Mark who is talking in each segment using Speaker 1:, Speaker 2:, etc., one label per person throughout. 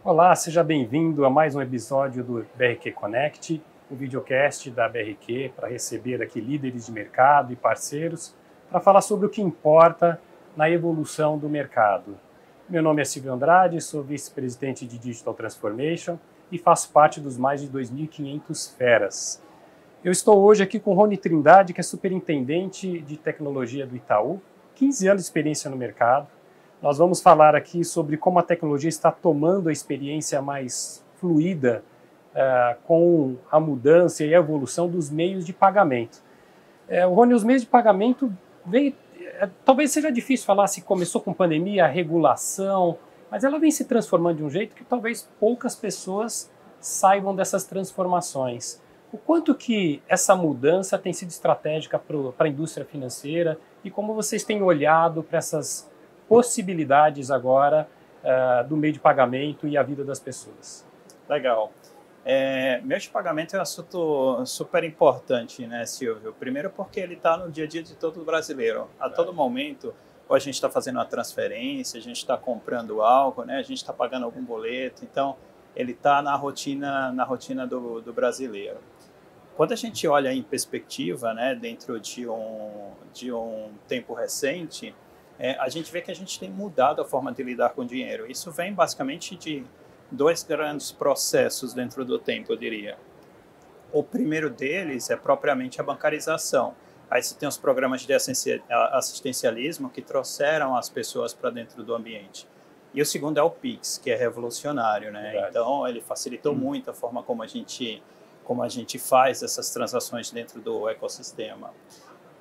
Speaker 1: Olá, seja bem-vindo a mais um episódio do BRQ Connect, o videocast da BRQ para receber aqui líderes de mercado e parceiros para falar sobre o que importa na evolução do mercado. Meu nome é Silvio Andrade, sou vice-presidente de Digital Transformation e faço parte dos mais de 2.500 feras. Eu estou hoje aqui com o Rony Trindade, que é superintendente de tecnologia do Itaú, 15 anos de experiência no mercado. Nós vamos falar aqui sobre como a tecnologia está tomando a experiência mais fluida com a mudança e a evolução dos meios de pagamento. Rony, os meios de pagamento talvez seja difícil falar se começou com pandemia, a regulação, mas ela vem se transformando de um jeito que talvez poucas pessoas saibam dessas transformações. O quanto que essa mudança tem sido estratégica para a indústria financeira e como vocês têm olhado para essas possibilidades agora do meio de pagamento e a vida das pessoas?
Speaker 2: Legal. Meio de pagamento é um assunto super importante, né, Silvio? Primeiro porque ele está no dia a dia de todo brasileiro. A todo momento, ou a gente está fazendo uma transferência, a gente está comprando algo, né, a gente está pagando algum boleto. Então, ele está na rotina do brasileiro. Quando a gente olha em perspectiva, né, dentro de um tempo recente, a gente vê que a gente tem mudado a forma de lidar com o dinheiro. Isso vem basicamente de dois grandes processos dentro do tempo, eu diria. O primeiro deles é propriamente a bancarização. Aí você tem os programas de assistencialismo que trouxeram as pessoas para dentro do ambiente. E o segundo é o Pix, que é revolucionário, né?
Speaker 1: Verdade.
Speaker 2: Então, ele facilitou muito a forma como a gente faz essas transações dentro do ecossistema.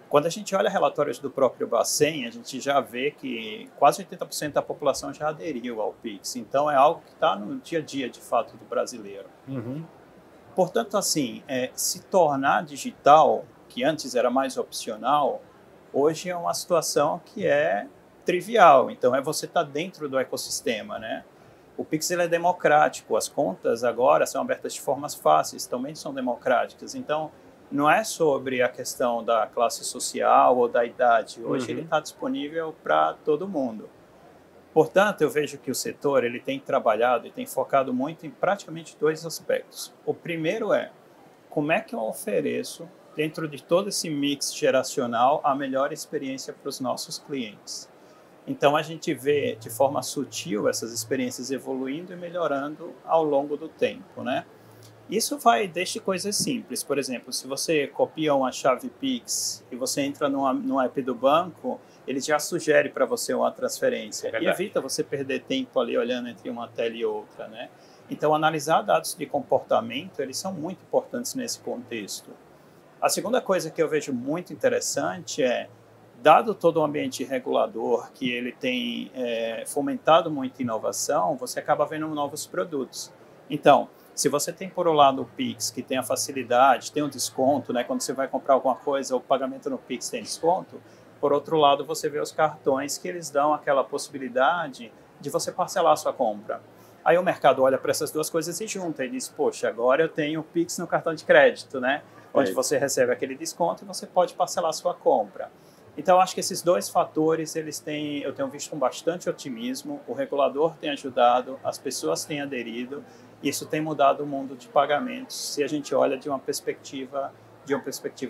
Speaker 2: Quando a gente olha relatórios do próprio Bacen, a gente já vê que quase 80% da população já aderiu ao Pix. Então, é algo que está no dia a dia, de fato, do brasileiro.
Speaker 1: Uhum.
Speaker 2: Portanto, assim, se tornar digital, que antes era mais opcional, hoje é uma situação que é trivial. Então, você estar dentro do ecossistema, né? O Pix ele é democrático. As contas agora são abertas de formas fáceis, também são democráticas. Então, não é sobre a questão da classe social ou da idade. Hoje ele está disponível para todo mundo. Portanto, eu vejo que o setor ele tem trabalhado e tem focado muito em praticamente dois aspectos. O primeiro é como é que eu ofereço, dentro de todo esse mix geracional, a melhor experiência para os nossos clientes. Então, a gente vê de forma sutil essas experiências evoluindo e melhorando ao longo do tempo, né? Isso vai desde coisas simples. Por exemplo, se você copia uma chave Pix e você entra no app do banco, ele já sugere para você uma transferência. E evita você perder tempo ali olhando entre uma tela e outra, né? Então, analisar dados de comportamento, eles são muito importantes nesse contexto. A segunda coisa que eu vejo muito interessante dado todo o ambiente regulador que ele tem fomentado muita inovação, você acaba vendo novos produtos. Então, se você tem, por um lado, o Pix, que tem a facilidade, tem um desconto, né? Quando você vai comprar alguma coisa, o pagamento no Pix tem desconto. Por outro lado, você vê os cartões que eles dão aquela possibilidade de você parcelar a sua compra. Aí o mercado olha para essas duas coisas e junta e diz, poxa, agora eu tenho o Pix no cartão de crédito, né? Onde você recebe aquele desconto e você pode parcelar a sua compra. Então, acho que esses dois fatores, eu tenho visto com bastante otimismo, o regulador tem ajudado, as pessoas têm aderido, e isso tem mudado o mundo de pagamentos, se a gente olha de uma perspectiva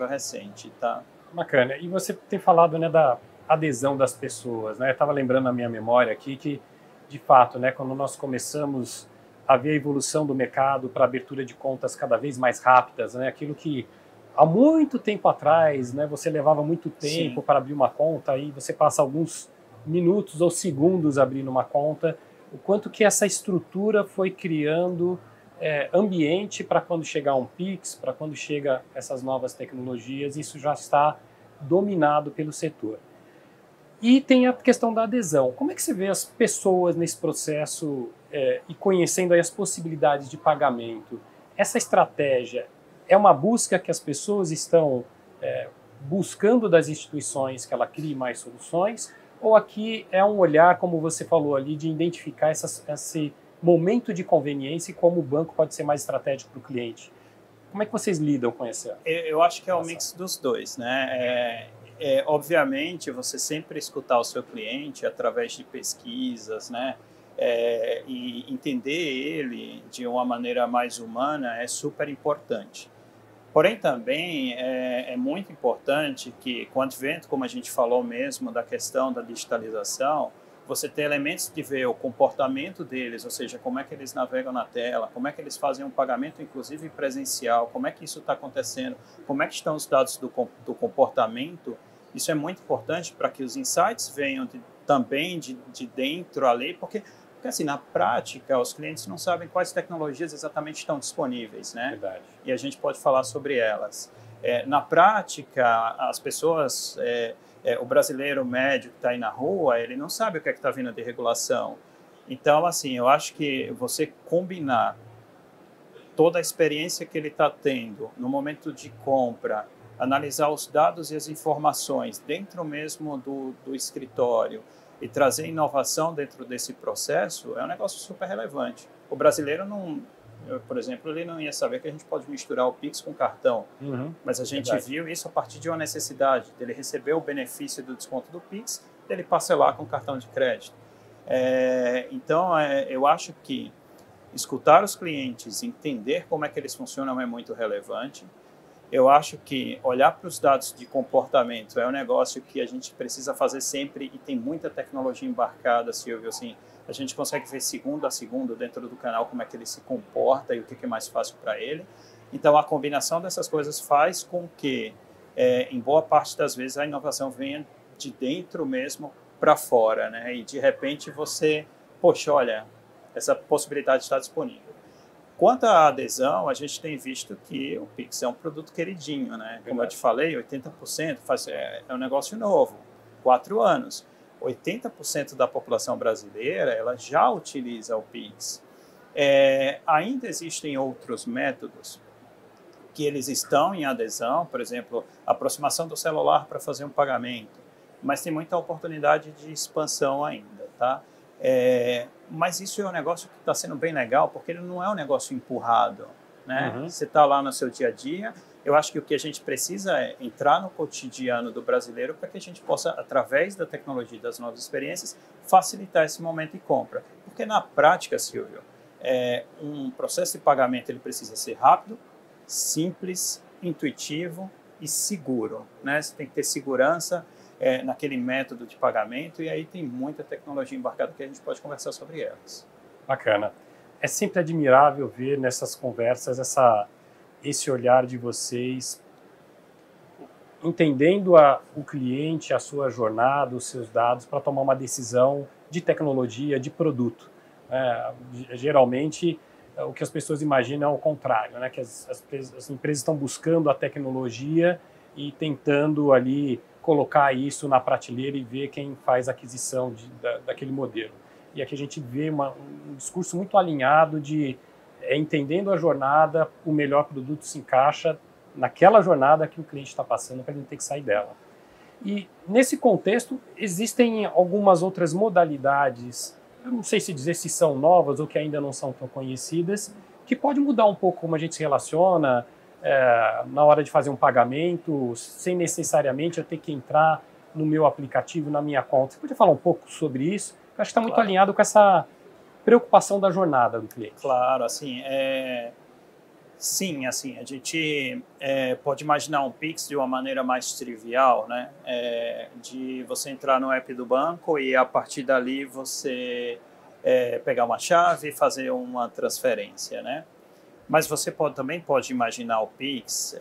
Speaker 2: recente, tá?
Speaker 1: Bacana. E você tem falado, né, da adesão das pessoas, né? Eu estava lembrando na minha memória aqui que, de fato, né, quando nós começamos a ver a evolução do mercado para abertura de contas cada vez mais rápidas, né, aquilo que há muito tempo atrás, né, você levava muito tempo para abrir uma conta, aí você passa alguns minutos ou segundos abrindo uma conta, o quanto que essa estrutura foi criando ambiente para quando chegar um Pix, para quando chega essas novas tecnologias, isso já está dominado pelo setor. E tem a questão da adesão. Como é que você vê as pessoas nesse processo e conhecendo aí as possibilidades de pagamento? Essa estratégia é uma busca que as pessoas estão buscando das instituições que ela crie mais soluções? Ou aqui é um olhar, como você falou ali, de identificar esse momento de conveniência e como o banco pode ser mais estratégico para o cliente? Como é que vocês lidam com essa?
Speaker 2: Eu acho que é um mix dos dois, né? Obviamente, você sempre escutar o seu cliente através de pesquisas, né? e entender ele de uma maneira mais humana é super importante. Porém, também é muito importante que, com o advento, como a gente falou mesmo, da questão da digitalização, você tem elementos de ver o comportamento deles, ou seja, como é que eles navegam na tela, como é que eles fazem um pagamento, inclusive presencial, como é que isso está acontecendo, como é que estão os dados do comportamento. Isso é muito importante para que os insights venham também de dentro ali, porque assim, na prática, os clientes não sabem quais tecnologias exatamente estão disponíveis, né?
Speaker 1: Verdade.
Speaker 2: E a gente pode falar sobre elas. Na prática, as pessoas, o brasileiro médio que está aí na rua, ele não sabe o que é que está vindo de regulação. Então, assim, eu acho que você combinar toda a experiência que ele está tendo no momento de compra, analisar os dados e as informações dentro mesmo do escritório e trazer inovação dentro desse processo é um negócio super relevante. O brasileiro não, por exemplo, ele não ia saber que a gente pode misturar o Pix com cartão, mas a gente viu isso a partir de uma necessidade, dele receber o benefício do desconto do Pix, dele parcelar com cartão de crédito. Então, eu acho que escutar os clientes, entender como é que eles funcionam é muito relevante. Eu acho que olhar para os dados de comportamento é um negócio que a gente precisa fazer sempre e tem muita tecnologia embarcada, Silvio. Assim, a gente consegue ver segundo a segundo dentro do canal como é que ele se comporta e o que é mais fácil para ele. Então, a combinação dessas coisas faz com que, em boa parte das vezes, a inovação venha de dentro mesmo para fora, né? E, de repente, você, poxa, olha, essa possibilidade está disponível. Quanto à adesão, a gente tem visto que o Pix é um produto queridinho, né? Como eu te falei, 80% é um negócio novo, 4 anos. 80% da população brasileira ela já utiliza o Pix. Ainda existem outros métodos que eles estão em adesão, por exemplo, aproximação do celular para fazer um pagamento, mas tem muita oportunidade de expansão ainda, tá? Mas isso é um negócio que está sendo bem legal, porque ele não é um negócio empurrado, né? Você está lá no seu dia a dia. Eu acho que o que a gente precisa é entrar no cotidiano do brasileiro para que a gente possa, através da tecnologia e das novas experiências, facilitar esse momento de compra. Porque na prática, Silvio, um processo de pagamento ele precisa ser rápido, simples, intuitivo e seguro, né? Você tem que ter segurança naquele método de pagamento, e aí tem muita tecnologia embarcada que a gente pode conversar sobre elas.
Speaker 1: Bacana. É sempre admirável ver nessas conversas esse olhar de vocês, entendendo o cliente, a sua jornada, os seus dados, para tomar uma decisão de tecnologia, de produto. Geralmente, o que as pessoas imaginam é o contrário, né? Que as empresas estão buscando a tecnologia e tentando ali colocar isso na prateleira e ver quem faz a aquisição daquele modelo. E aqui a gente vê um discurso muito alinhado de entendendo a jornada, o melhor produto se encaixa naquela jornada que o cliente está passando para ele não ter que sair dela. E nesse contexto, existem algumas outras modalidades, eu não sei se dizer se são novas ou que ainda não são tão conhecidas, que pode mudar um pouco como a gente se relaciona, na hora de fazer um pagamento, sem necessariamente eu ter que entrar no meu aplicativo, na minha conta. Você podia falar um pouco sobre isso? Eu acho que está muito alinhado com essa preocupação da jornada do cliente.
Speaker 2: Claro, assim, sim, assim, a gente pode imaginar um Pix de uma maneira mais trivial, né? De você entrar no app do banco e a partir dali você pegar uma chave e fazer uma transferência, né? Mas você também pode imaginar o Pix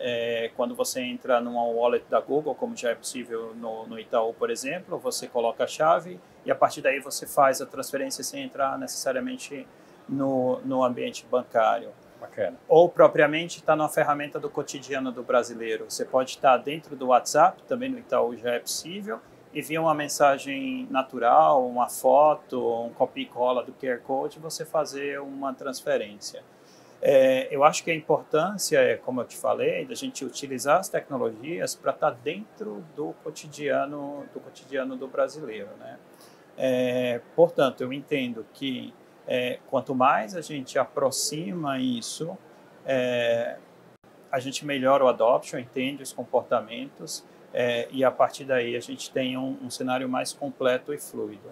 Speaker 2: quando você entra numa wallet da Google, como já é possível no Itaú, por exemplo, você coloca a chave e a partir daí você faz a transferência sem entrar necessariamente no ambiente bancário.
Speaker 1: Bacana.
Speaker 2: Ou propriamente está numa ferramenta do cotidiano do brasileiro. Você pode estar dentro do WhatsApp, também no Itaú já é possível, e via uma mensagem natural, uma foto, um copia e cola do QR Code, você fazer uma transferência. Eu acho que a importância como eu te falei, da gente utilizar as tecnologias para estar dentro do cotidiano do brasileiro, né? Portanto, eu entendo que quanto mais a gente aproxima isso, a gente melhora o adoption, entende os comportamentos e a partir daí a gente tem um cenário mais completo e fluido.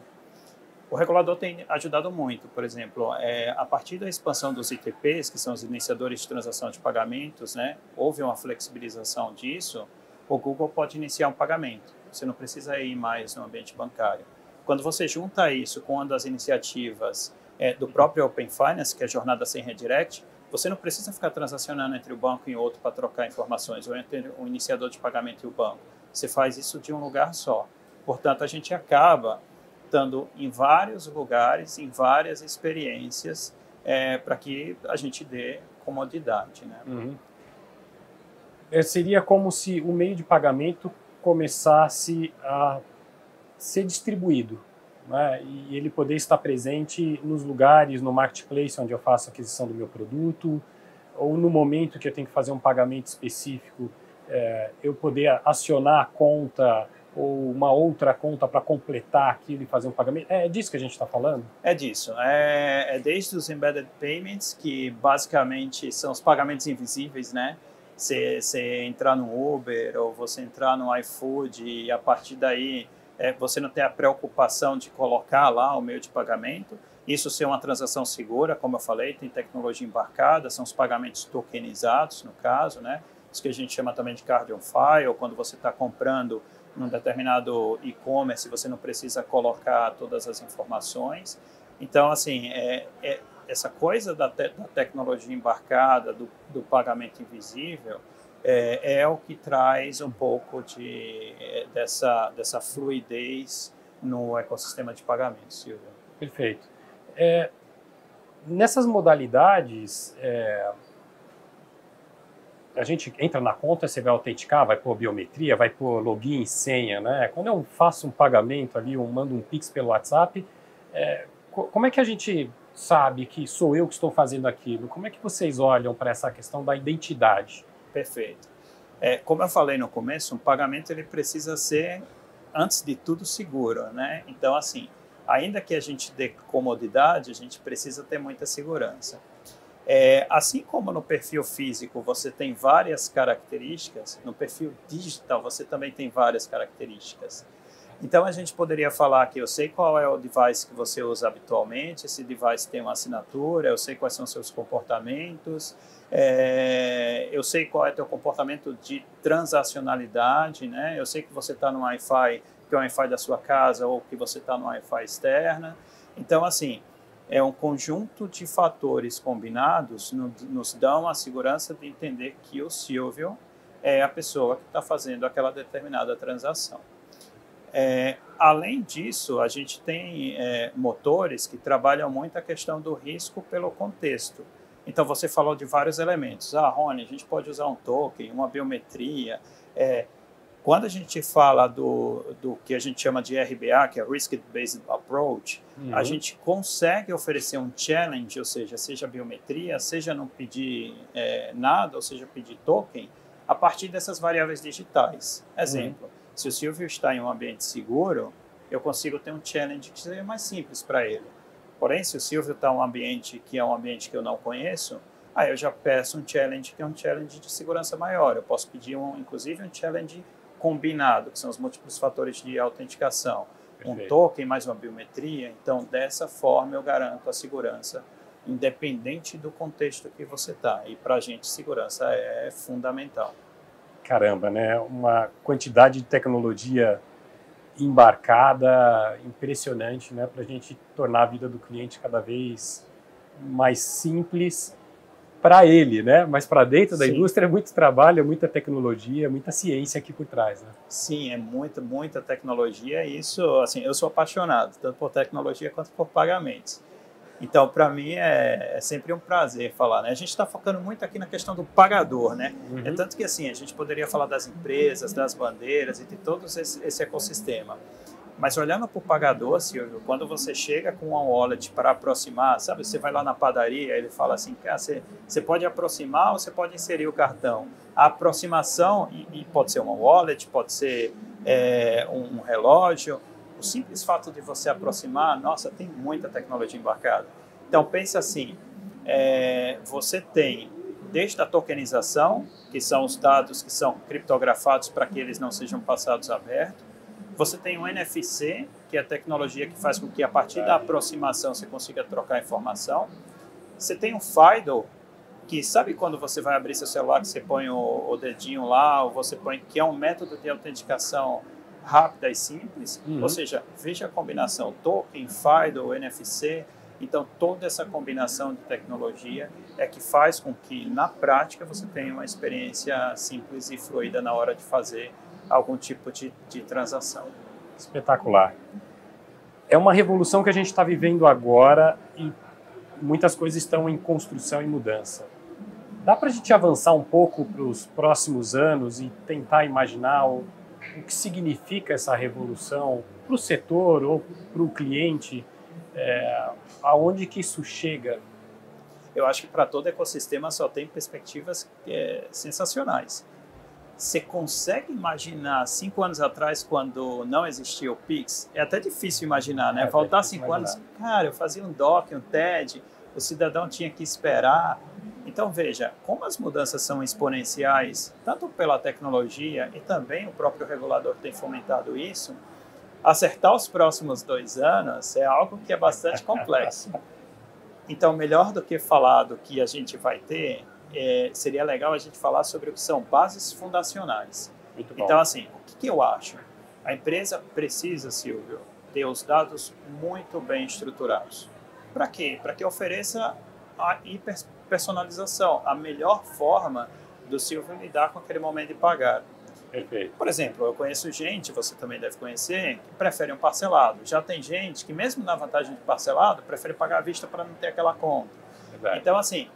Speaker 2: O regulador tem ajudado muito, por exemplo, a partir da expansão dos ITPs, que são os iniciadores de transação de pagamentos, né, houve uma flexibilização disso, o Google pode iniciar um pagamento, você não precisa ir mais no ambiente bancário. Quando você junta isso com uma das iniciativas do próprio Open Finance, que é a jornada sem redirect, você não precisa ficar transacionando entre o banco e outro para trocar informações, ou entre o iniciador de pagamento e o banco. Você faz isso de um lugar só. Portanto, a gente acaba estando em vários lugares, em várias experiências, para que a gente dê comodidade, né?
Speaker 1: Uhum. Seria como se o meio de pagamento começasse a ser distribuído, né? E ele poder estar presente nos lugares, no marketplace onde eu faço a aquisição do meu produto, ou no momento que eu tenho que fazer um pagamento específico, eu poder acionar a conta ou uma outra conta para completar aquilo e fazer um pagamento. É disso que a gente está falando?
Speaker 2: É disso. É desde os embedded payments, que basicamente são os pagamentos invisíveis, né? Você entrar no Uber ou você entrar no iFood e a partir daí você não tem a preocupação de colocar lá o meio de pagamento. Isso ser uma transação segura, como eu falei, tem tecnologia embarcada, são os pagamentos tokenizados, no caso, né? Isso que a gente chama também de card on file, quando você está comprando num determinado e-commerce, você não precisa colocar todas as informações. Então, assim, essa coisa da tecnologia embarcada, do pagamento invisível, é o que traz um pouco dessa fluidez no ecossistema de pagamentos, Silvio.
Speaker 1: Perfeito. Nessas modalidades, a gente entra na conta, você vai autenticar, vai pôr biometria, vai pôr login e senha, né? Quando eu faço um pagamento ali, eu mando um Pix pelo WhatsApp, como é que a gente sabe que sou eu que estou fazendo aquilo? Como é que vocês olham para essa questão da identidade?
Speaker 2: Perfeito. Como eu falei no começo, um pagamento ele precisa ser, antes de tudo, seguro, né? Então, assim, ainda que a gente dê comodidade, a gente precisa ter muita segurança. Assim como no perfil físico você tem várias características, no perfil digital você também tem várias características. Então a gente poderia falar que eu sei qual é o device que você usa habitualmente, esse device tem uma assinatura, eu sei quais são os seus comportamentos, eu sei qual é o teu comportamento de transacionalidade, né? Eu sei que você está no Wi-Fi, que é o Wi-Fi da sua casa ou que você está no Wi-Fi externa. Então, assim, é um conjunto de fatores combinados nos dão a segurança de entender que o Silvio é a pessoa que está fazendo aquela determinada transação. Além disso, a gente tem motores que trabalham muito a questão do risco pelo contexto. Então, você falou de vários elementos. Rony, a gente pode usar um token, uma biometria. Quando a gente fala do que a gente chama de RBA, que é Risk-Based Approach, a gente consegue oferecer um challenge, ou seja biometria, seja não pedir nada, ou seja, pedir token, a partir dessas variáveis digitais. Exemplo, se o Silvio está em um ambiente seguro, eu consigo ter um challenge que seja mais simples para ele. Porém, se o Silvio está em um ambiente que é um ambiente que eu não conheço, aí eu já peço um challenge que é um challenge de segurança maior. Eu posso pedir, inclusive, um challenge combinado, que são os múltiplos fatores de autenticação. Perfeito. Um token mais uma biometria. Então, dessa forma, eu garanto a segurança, independente do contexto que você está. E, para a gente, segurança é fundamental.
Speaker 1: Caramba, né? Uma quantidade de tecnologia embarcada impressionante, né? Para a gente tornar a vida do cliente cada vez mais simples para ele, né? Mas para dentro da indústria é muito trabalho, é muita tecnologia, muita ciência aqui por trás, né?
Speaker 2: Sim, é muita tecnologia. E isso, assim, eu sou apaixonado tanto por tecnologia quanto por pagamentos. Então, para mim, é sempre um prazer falar, né? A gente está focando muito aqui na questão do pagador, né? É tanto que, assim, a gente poderia falar das empresas, das bandeiras e de todo esse ecossistema. Mas olhando para o pagador, Silvio, quando você chega com uma wallet para aproximar, sabe? Você vai lá na padaria, ele fala assim, cara, você pode aproximar ou você pode inserir o cartão. A aproximação, e pode ser uma wallet, pode ser um relógio. O simples fato de você aproximar, nossa, tem muita tecnologia embarcada. Então, pense assim, você tem desde a tokenização, que são os dados que são criptografados para que eles não sejam passados abertos. Você tem o NFC, que é a tecnologia que faz com que a partir da aproximação você consiga trocar informação. Você tem o FIDO, que sabe quando você vai abrir seu celular, que você põe o dedinho lá, ou você põe, que é um método de autenticação rápida e simples, ou seja, veja a combinação token, FIDO, NFC, então toda essa combinação de tecnologia é que faz com que, na prática, você tenha uma experiência simples e fluida na hora de fazer algum tipo de transação.
Speaker 1: Espetacular. É uma revolução que a gente está vivendo agora e muitas coisas estão em construção e mudança. Dá para a gente avançar um pouco para os próximos anos e tentar imaginar o que significa essa revolução para o setor ou para o cliente, aonde que isso chega?
Speaker 2: Eu acho que para todo ecossistema só tem perspectivas sensacionais. Você consegue imaginar 5 anos atrás, quando não existia o Pix? É até difícil imaginar, né? Faltar 5 anos, cara, eu fazia um DOC, um TED, o cidadão tinha que esperar. Então, veja, como as mudanças são exponenciais, tanto pela tecnologia e também o próprio regulador tem fomentado isso, acertar os próximos 2 anos é algo que é bastante complexo. Então, melhor do que falar do que a gente vai ter, seria legal a gente falar sobre o que são bases fundacionais. Então, assim, o que eu acho? A empresa precisa, Silvio, ter os dados muito bem estruturados. Para quê? Para que ofereça a hiperpersonalização, a melhor forma do Silvio lidar com aquele momento de pagar.
Speaker 1: Perfeito.
Speaker 2: Por exemplo, eu conheço gente, você também deve conhecer, que prefere um parcelado. Já tem gente que, mesmo na vantagem de parcelado, prefere pagar à vista para não ter aquela conta.
Speaker 1: Verdade.
Speaker 2: Então, assim,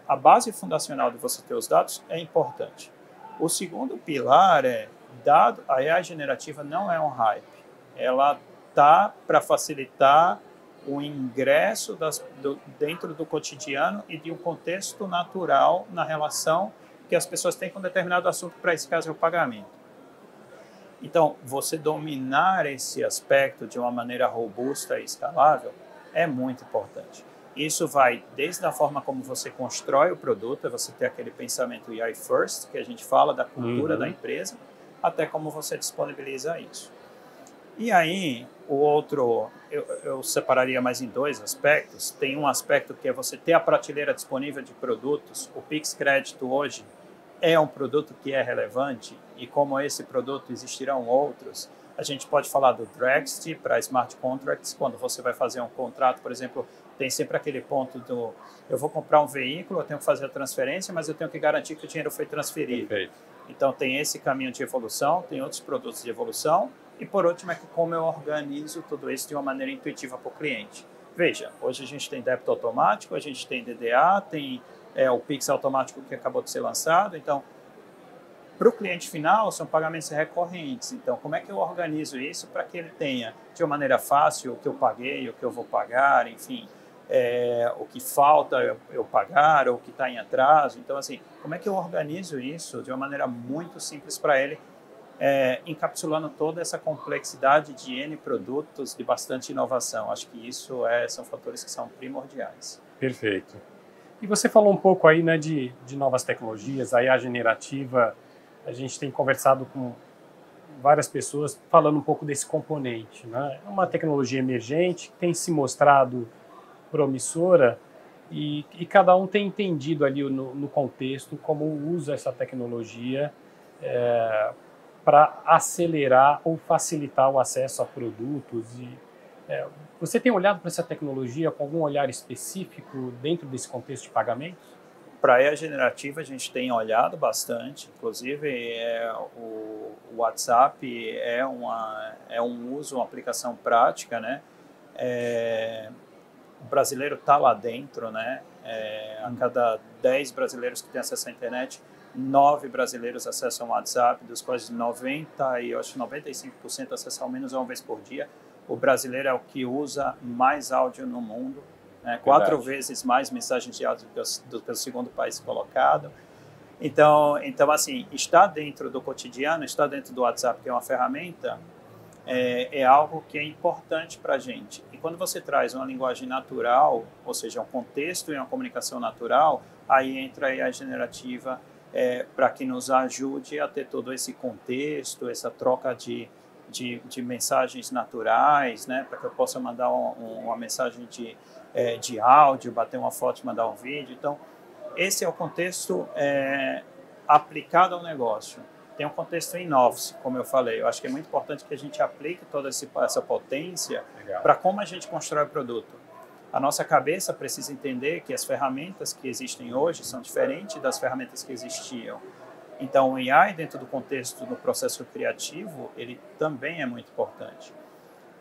Speaker 2: a base fundacional de você ter os dados é importante. O segundo pilar é, a AI generativa não é um hype. Ela está para facilitar o ingresso dentro do cotidiano e de um contexto natural na relação que as pessoas têm com um determinado assunto, para esse caso é o pagamento. Então, você dominar esse aspecto de uma maneira robusta e escalável é muito importante. Isso vai desde a forma como você constrói o produto, você ter aquele pensamento AI first, que a gente fala da cultura da empresa, até como você disponibiliza isso. E aí, o outro, eu separaria mais em 2 aspectos. Tem um aspecto que é você ter a prateleira disponível de produtos. O Pix Crédito hoje é um produto que é relevante e como esse produto existirão outros. A gente pode falar do Draxt para Smart Contracts, quando você vai fazer um contrato, por exemplo, tem sempre aquele ponto do eu vou comprar um veículo, eu tenho que fazer a transferência, mas eu tenho que garantir que o dinheiro foi transferido.
Speaker 1: Perfeito.
Speaker 2: Então tem esse caminho de evolução, tem outros produtos de evolução e por último é que como eu organizo tudo isso de uma maneira intuitiva para o cliente. Veja, hoje a gente tem débito automático, a gente tem DDA, tem o Pix automático que acabou de ser lançado, então para o cliente final são pagamentos recorrentes. Então como é que eu organizo isso para que ele tenha de uma maneira fácil o que eu paguei, o que eu vou pagar, enfim, o que falta eu pagar ou o que está em atraso. Então assim, como é que eu organizo isso de uma maneira muito simples para ele, encapsulando toda essa complexidade de N produtos, de bastante inovação. Acho que isso são fatores que são primordiais.
Speaker 1: Perfeito. E você falou um pouco aí, né, de novas tecnologias, a IA generativa. A gente tem conversado com várias pessoas falando um pouco desse componente, né? É uma tecnologia emergente que tem se mostrado promissora e cada um tem entendido ali no contexto como usa essa tecnologia para acelerar ou facilitar o acesso a produtos. Você tem olhado para essa tecnologia com algum olhar específico dentro desse contexto de pagamentos?
Speaker 2: Para a IA generativa a gente tem olhado bastante, inclusive o WhatsApp é um uso, uma aplicação prática, né? O brasileiro está lá dentro, né? A cada 10 brasileiros que têm acesso à internet, 9 brasileiros acessam o WhatsApp, dos quais 95% acessam ao menos uma vez por dia. O brasileiro é o que usa mais áudio no mundo, né? 4 vezes mais mensagens de áudio do que o segundo país colocado. Então, assim, está dentro do cotidiano, está dentro do WhatsApp, que é uma ferramenta, é algo que é importante para a gente. E quando você traz uma linguagem natural, ou seja, um contexto e uma comunicação natural, aí entra a IA generativa para que nos ajude a ter todo esse contexto, essa troca de de mensagens naturais, né, para que eu possa mandar uma mensagem de áudio, bater uma foto e mandar um vídeo. Então, esse é o contexto aplicado ao negócio. Tem um contexto in office, como eu falei. Eu acho que é muito importante que a gente aplique toda essa potência para como a gente constrói o produto. A nossa cabeça precisa entender que as ferramentas que existem hoje são diferentes das ferramentas que existiam. Então, o AI, dentro do contexto do processo criativo, ele também é muito importante.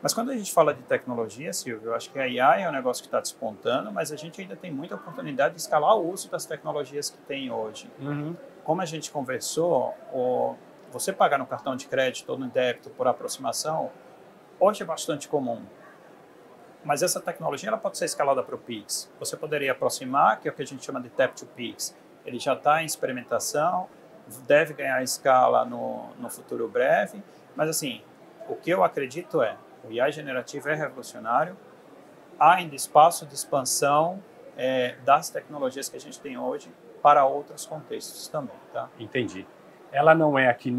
Speaker 2: Mas quando a gente fala de tecnologia, Silvio, eu acho que a AI é um negócio que está despontando, mas a gente ainda tem muita oportunidade de escalar o uso das tecnologias que tem hoje. Como a gente conversou, você pagar no cartão de crédito ou no débito por aproximação, hoje é bastante comum. Mas essa tecnologia ela pode ser escalada para o Pix. Você poderia aproximar, que é o que a gente chama de Tap to Pix. Ele já está em experimentação, deve ganhar escala no futuro breve, mas assim, o que eu acredito o AI generativo é revolucionário, há ainda espaço de expansão das tecnologias que a gente tem hoje para outros contextos também, tá?
Speaker 1: Entendi. Ela não é aqui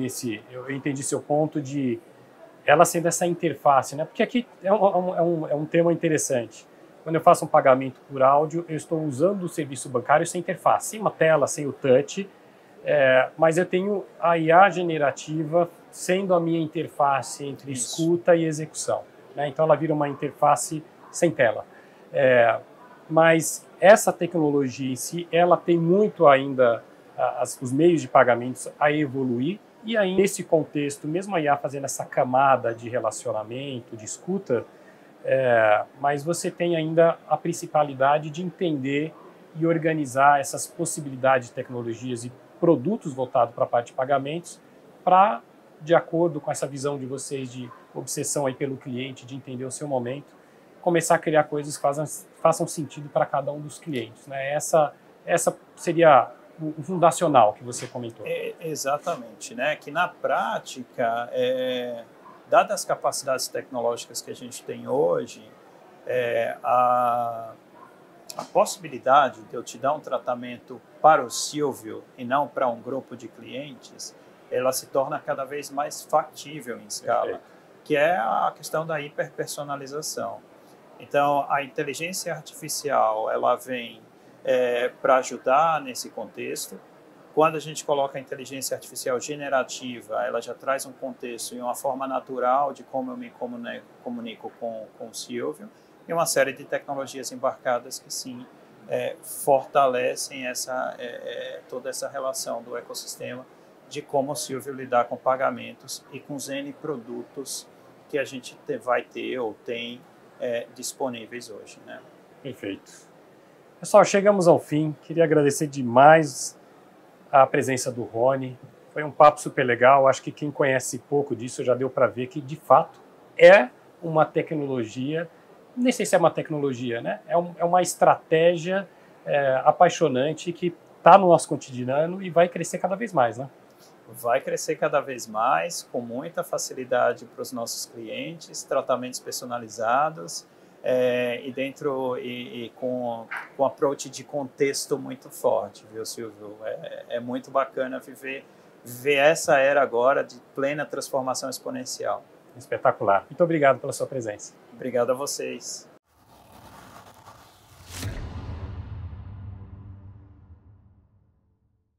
Speaker 1: eu entendi seu ponto de ela sendo essa interface, né? Porque aqui é um tema interessante. Quando eu faço um pagamento por áudio, eu estou usando o serviço bancário sem interface, sem uma tela, sem o touch, mas eu tenho a IA generativa sendo a minha interface entre escuta e execução, né? Então ela vira uma interface sem tela. Mas essa tecnologia em si, ela tem muito ainda os meios de pagamentos a evoluir, e aí nesse contexto, mesmo a IA fazendo essa camada de relacionamento, de escuta, mas você tem ainda a principalidade de entender e organizar essas possibilidades de tecnologias e produtos voltados para a parte de pagamentos, para, de acordo com essa visão de vocês de obsessão aí pelo cliente, de entender o seu momento, começar a criar coisas que façam sentido para cada um dos clientes, né? Essa seria o fundacional que você comentou.
Speaker 2: Exatamente, né? Que na prática, dadas as capacidades tecnológicas que a gente tem hoje, a possibilidade de eu te dar um tratamento para o Silvio e não para um grupo de clientes, ela se torna cada vez mais factível em escala, perfeito, que é a questão da hiperpersonalização. Então, a inteligência artificial, ela vem para ajudar nesse contexto. Quando a gente coloca a inteligência artificial generativa, ela já traz um contexto e uma forma natural de como eu me comunico com o Silvio, e uma série de tecnologias embarcadas que sim fortalecem toda essa relação do ecossistema de como o Silvio lidar com pagamentos e com os N produtos que a gente vai ter ou tem disponíveis hoje, né?
Speaker 1: Perfeito. Pessoal, chegamos ao fim. Queria agradecer demais a presença do Rony. Foi um papo super legal. Acho que quem conhece pouco disso já deu para ver que, de fato, é uma tecnologia, nem sei se é uma tecnologia, né? É uma estratégia apaixonante que está no nosso cotidiano e vai crescer cada vez mais, né?
Speaker 2: Vai crescer cada vez mais, com muita facilidade para os nossos clientes, tratamentos personalizados e com approach de contexto muito forte, viu, Silvio? É muito bacana viver essa era agora de plena transformação exponencial.
Speaker 1: Espetacular. Muito obrigado pela sua presença.
Speaker 2: Obrigado a vocês.